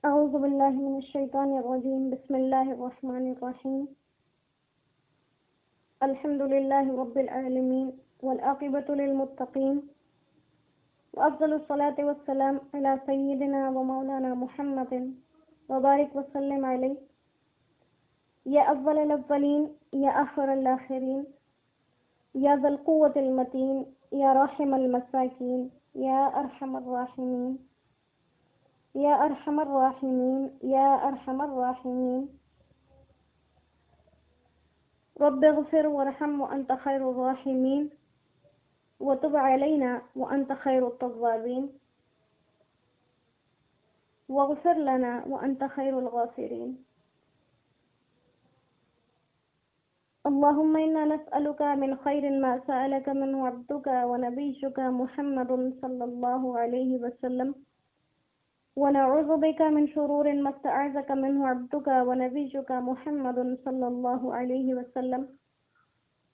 أعوذ بالله من الشيطان الرجيم. بسم الله الرحمن الرحيم. الحمد لله رب العالمين والعاقبة للمتقين، وأفضل الصلاة والسلام على سيدنا ومولانا محمد وبارك وسلم عليه يا أول الأولين يا آخر الآخرين يا ذا القوة المتين يا راحم المساكين يا أرحم الراحمين يا أرحم الراحمين يا أرحم الراحمين. رب اغفر وارحم وأنت خير الراحمين وتب علينا وأنت خير التوابين واغفر لنا وأنت خير الغافرين. اللهم إنا نسألك من خير ما سألك منه عبدك ونبيك محمد صلى الله عليه وسلم، ونعوذ بك من شرور ما استعاذك منه عبدك ونبيك محمد صلى الله عليه وسلم،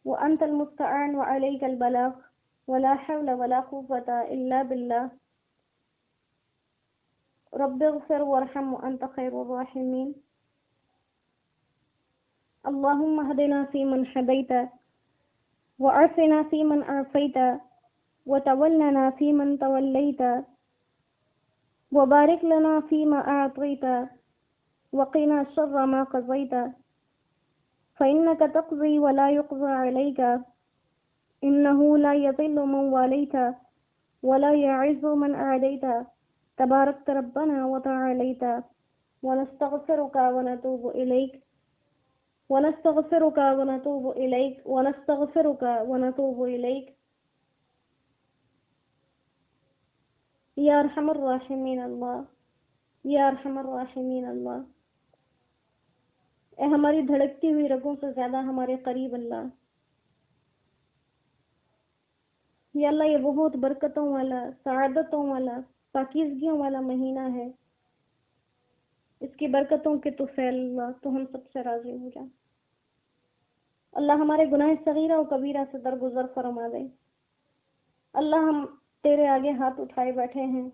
وأنت المستعان وعليك البلاغ ولا حول ولا قوة إلا بالله. رب اغفر وارحم وأنت خير الراحمين. اللهم اهدنا فيمن هديت وعافنا فيمن عافيت وتولنا فيمن توليت وبارك لنا فيما أعطيت وقنا شر ما قضيت، فإنك تقضي ولا يقضى عليك، إنه لا يضل من واليت ولا يعز من عاديت، تباركت ربنا وتعاليت. ونستغفرك ونتوب إليك ونستغفرك ونتوب إليك ونستغفرك ونتوب إليك یا ارحم الراحمین اللہ، یا ارحم الراحمین اللہ. اے ہماری دھڑکتی ہوئی رگوں سے زیادہ ہمارے قریب اللہ. یا اللہ یہ بہت برکتوں والا، سعادتوں والا، پاکیزگیوں والا مہینہ ہے. اس کی برکتوں کے تو فیل اللہ، تو ہم سب سے راضی ہو جا. اللہ ہمارے گناہ صغیرہ و کبیرہ سے درگزر فرما دے. اللہ ہم تیرے آگے ہاتھ اٹھائے بیٹھے ہیں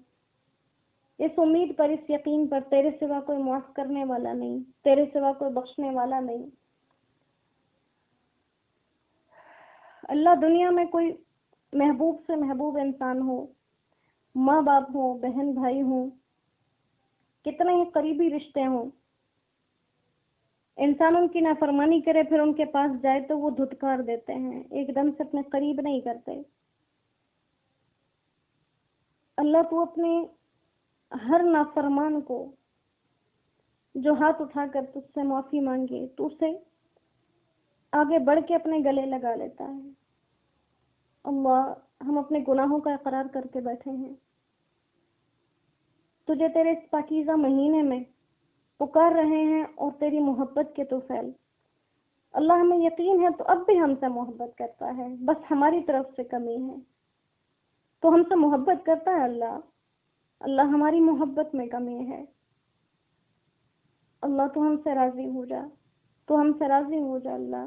اس امید پر، اس یقین پر، تیرے سوا کوئی معاف کرنے والا نہیں، تیرے سوا کوئی بخشنے والا نہیں. اللہ دنیا میں کوئی محبوب سے محبوب انسان ہو، ماں باپ ہو، بہن بھائی ہوں، کتنے ہی قریبی رشتے ہوں، انسان ان کی نافرمانی کرے پھر ان کے پاس جائے تو وہ دھتکار دیتے ہیں، ایک دم سے اپنے قریب نہیں کرتے. اللہ تو اپنے ہر نافرمان کو جو ہاتھ اٹھا کر تجھ سے معافی مانگے تو اسے آگے بڑھ کے اپنے گلے لگا لیتا ہے. اللہ ہم اپنے گناہوں کا اقرار کر کے بیٹھے ہیں، تجھے تیرے اس پاکیزہ مہینے میں پکار رہے ہیں اور تیری محبت کے تو فیل. اللہ ہمیں یقین ہے تو اب بھی ہم سے محبت کرتا ہے، بس ہماری طرف سے کمی ہے. تو ہم سے محبت کرتا ہے اللہ ہماری محبت میں کمی ہے. اللہ تو ہم سے راضی ہو جا، تو ہم سے راضی ہو جا. اللہ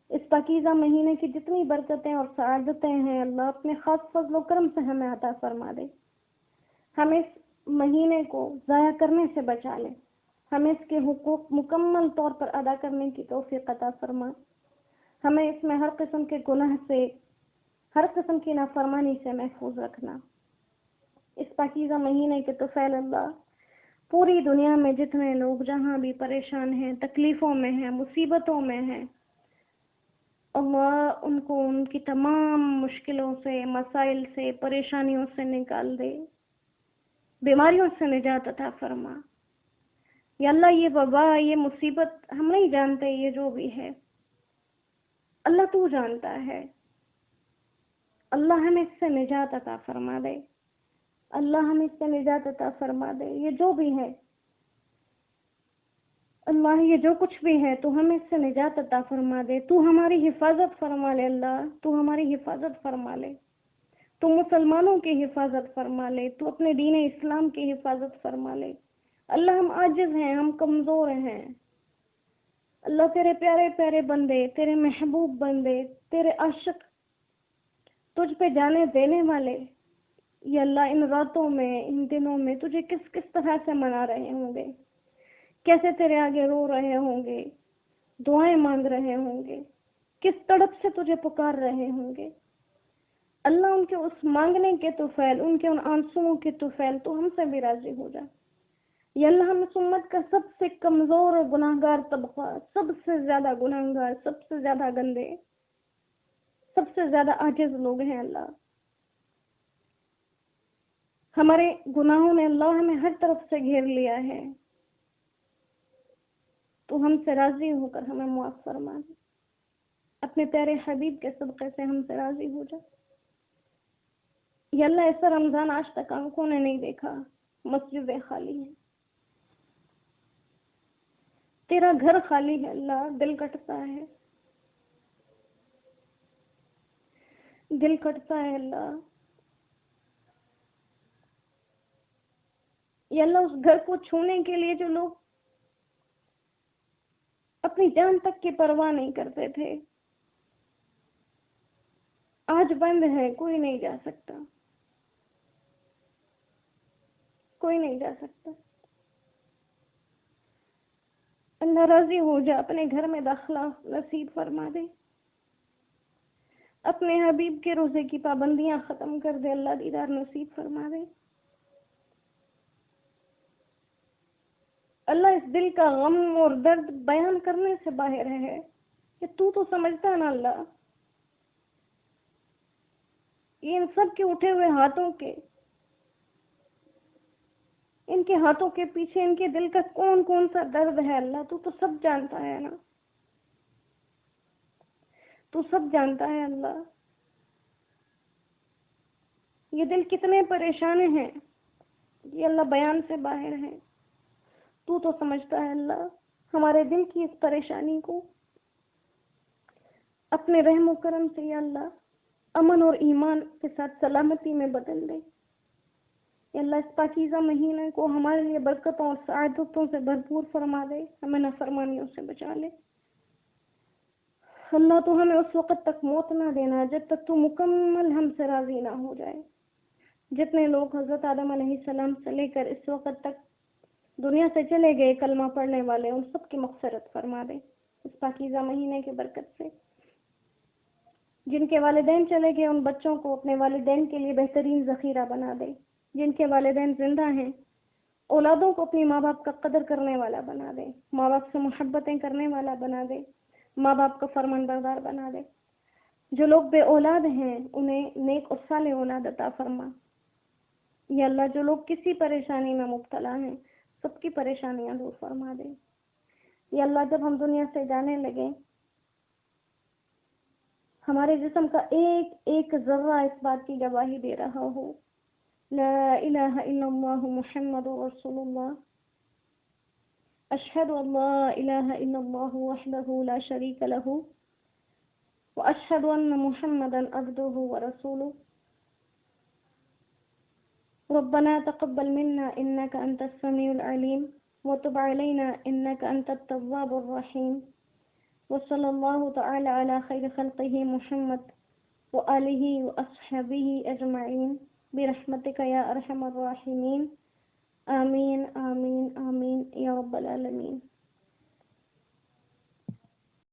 اس پاکیزہ مہینے کی جتنی برکتیں اور سعادتیں ہیں اللہ اپنے خاص فضل و کرم سے ہمیں عطا فرما دے. ہمیں اس مہینے کو ضائع کرنے سے بچا لے، ہمیں اس کے حقوق مکمل طور پر ادا کرنے کی توفیق عطا فرما. ہمیں اس میں ہر قسم کے گناہ سے، ہر قسم کی نافرمانی سے محفوظ رکھنا. اس پاکیزہ مہینے کے طفیل اللہ پوری دنیا میں جتنے لوگ جہاں بھی پریشان ہیں، تکلیفوں میں ہیں، مصیبتوں میں ہیں، اللہ ان کو ان کی تمام مشکلوں سے، مسائل سے، پریشانیوں سے نکال دے، بیماریوں سے نجات عطا فرما. یا اللہ یہ وبا، یہ مصیبت ہم نہیں جانتے، یہ جو بھی ہے اللہ تو جانتا ہے. اللہ ہمیں اس سے نجات عطا فرما دے، اللہ ہمیں اس سے نجات عطا فرما دے. یہ جو بھی ہے اللہ، یہ جو کچھ بھی ہے تو ہمیں اس سے نجات عطا فرما دے. تو ہماری حفاظت فرما لے اللہ، تو ہماری حفاظت فرما لے، تو مسلمانوں کی حفاظت فرما لے، تو اپنے دین اسلام کی حفاظت فرما لے. اللہ ہم عاجز ہیں، ہم کمزور ہیں. اللہ تیرے پیارے پیارے بندے، تیرے محبوب بندے، تیرے عاشق، تجھ پہ جانے دینے والے، یا اللہ ان راتوں میں، ان دنوں میں تجھے کس کس طرح سے منا رہے ہوں گے، کیسے تیرے آگے رو رہے ہوں گے، دعائیں مانگ رہے ہوں گے، کس تڑپ سے تجھے پکار رہے ہوں گے۔ اللہ ان کے اس مانگنے کے طفیل، ان کے ان آنسوؤں کے طفیل تو ہم سے بھی راضی ہو جا۔ یا اللہ ہم اس امت کا سب سے کمزور اور گناہگار طبقہ، سب سے زیادہ گناہگار، سب سے زیادہ گندے، سب سے زیادہ عاجز لوگ ہیں اللہ۔ ہمارے گناہوں نے اللہ ہمیں ہر طرف سے گھیر لیا ہے، تو ہم سے راضی ہو کر ہمیں معاف فرما دے، اپنے پیارے حبیب کے صدقے سے ہم سے راضی ہو جا۔ یا اللہ ایسا رمضان آج تک آنکھوں نے نہیں دیکھا، مسجدیں خالی ہیں، تیرا گھر خالی ہے اللہ، دل کٹتا ہے، دل کٹتا ہے اللہ۔ یا اللہ اس گھر کو چھونے کے لیے جو لوگ اپنی جان تک کی پرواہ نہیں کرتے تھے، آج بند ہے، کوئی نہیں جا سکتا، کوئی نہیں جا سکتا۔ اللہ راضی ہو جا، اپنے گھر میں داخلہ نصیب فرما دے، اپنے حبیب کے روزے کی پابندیاں ختم کر دے، اللہ دیدار نصیب فرما دے۔ اللہ اس دل کا غم اور درد بیان کرنے سے باہر ہے کہ تو سمجھتا نا اللہ، یہ ان سب کے اٹھے ہوئے ہاتھوں کے، ان کے ہاتھوں کے پیچھے ان کے دل کا کون کون سا درد ہے اللہ، تو سب جانتا ہے نا، تو سب جانتا ہے اللہ۔ یہ دل کتنے پریشان ہیں، یہ اللہ بیان سے باہر ہے، تو سمجھتا ہے اللہ۔ ہمارے دل کی اس پریشانی کو اپنے رحم و کرم سے یا اللہ امن اور ایمان کے ساتھ سلامتی میں بدل دے۔ یا اللہ اس پاکیزہ مہینے کو ہمارے لیے برکتوں اور سعادتوں سے بھرپور فرما دے، ہمیں نافرمانیوں سے بچا لے۔ اللہ تو ہمیں اس وقت تک موت نہ دینا جب تک تو مکمل ہم سے راضی نہ ہو جائے۔ جتنے لوگ حضرت آدم علیہ السلام سے لے کر اس وقت تک دنیا سے چلے گئے کلمہ پڑھنے والے، ان سب کی مغفرت فرما دے اس پاکیزہ مہینے کی برکت سے۔ جن کے والدین چلے گئے ان بچوں کو اپنے والدین کے لیے بہترین ذخیرہ بنا دے۔ جن کے والدین زندہ ہیں اولادوں کو اپنی ماں باپ کا قدر کرنے والا بنا دے، ماں باپ سے محبتیں کرنے والا بنا دے، ماں باپ کا فرمان بردار بنا دے۔ جو لوگ بے اولاد ہیں انہیں نیک اور صالح اولاد عطا فرما۔ یا اللہ جو لوگ کسی پریشانی میں مبتلا ہیں سب کی پریشانیاں دور فرما دے۔ یا اللہ جب ہم دنیا سے جانے لگے ہمارے جسم کا ایک ایک ذرہ اس بات کی گواہی دے رہا ہو لا الہ الا اللہ محمد رسول اللہ، اشہد ان لا الہ الا اللہ وحدہ لا شریک لہ واشہد ان محمدا عبدہ ورسولہ۔ ربنا تقبل منا انك انت السميع العليم وتب علينا انك انت التواب الرحيم، وصلى الله تعالى على خير خلقه محمد وآله وأصحابه أجمعين برحمتك يا أرحم الراحمين، آمين آمين آمين يا رب العالمين۔